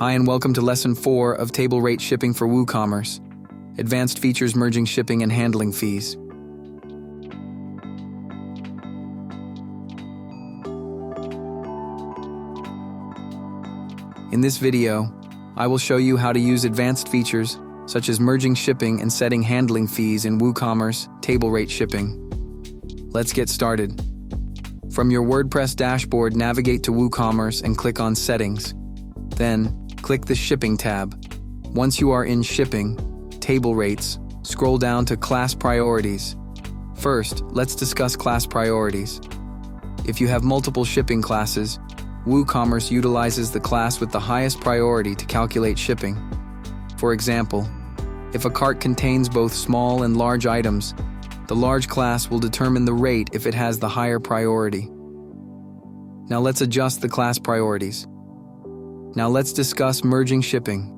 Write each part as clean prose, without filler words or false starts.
Hi and welcome to Lesson 4 of Table Rate Shipping for WooCommerce. Advanced features merging shipping and handling fees. In this video, I will show you how to use advanced features such as merging shipping and setting handling fees in WooCommerce Table Rate Shipping. Let's get started. From your WordPress dashboard, navigate to WooCommerce and click on Settings. Then, click the Shipping tab. Once you are in Shipping, Table Rates, scroll down to Class Priorities. First, let's discuss class priorities. If you have multiple shipping classes, WooCommerce utilizes the class with the highest priority to calculate shipping. For example, if a cart contains both small and large items, the large class will determine the rate if it has the higher priority. Now let's adjust the class priorities. Now let's discuss merging shipping.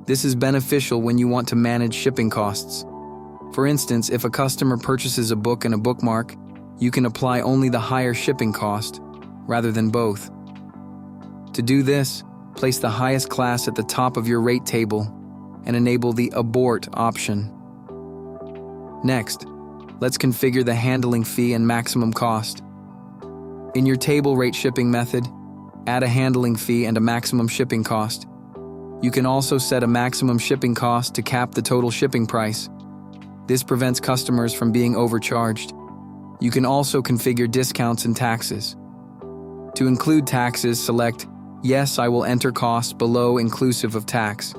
This is beneficial when you want to manage shipping costs. For instance, if a customer purchases a book and a bookmark, you can apply only the higher shipping cost, rather than both. To do this, place the highest class at the top of your rate table and enable the Abort option. Next, let's configure the handling fee and maximum cost. In your table rate shipping method, add a handling fee and a maximum shipping cost. You can also set a maximum shipping cost to cap the total shipping price. This prevents customers from being overcharged. You can also configure discounts and taxes. To include taxes, select Yes, I will enter costs below inclusive of tax.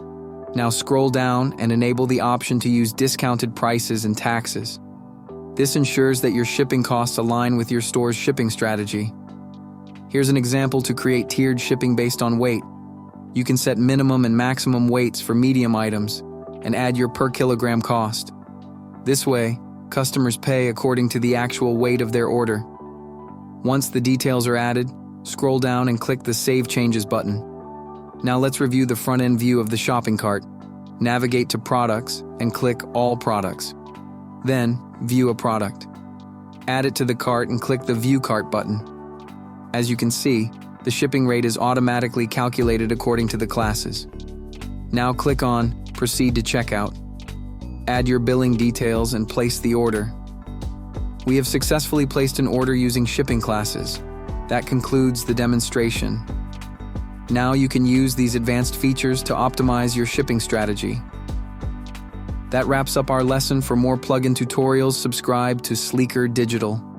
Now scroll down and enable the option to use discounted prices and taxes. This ensures that your shipping costs align with your store's shipping strategy. Here's an example to create tiered shipping based on weight. You can set minimum and maximum weights for medium items and add your per kilogram cost. This way, customers pay according to the actual weight of their order. Once the details are added, scroll down and click the Save Changes button. Now let's review the front-end view of the shopping cart. Navigate to Products and click All Products. Then, View a product. Add it to the cart and click the View Cart button. As you can see, the shipping rate is automatically calculated according to the classes. Now click on Proceed to Checkout. Add your billing details and place the order. We have successfully placed an order using shipping classes. That concludes the demonstration. Now you can use these advanced features to optimize your shipping strategy. That wraps up our lesson. For more plugin tutorials, subscribe to Sleekr Digital.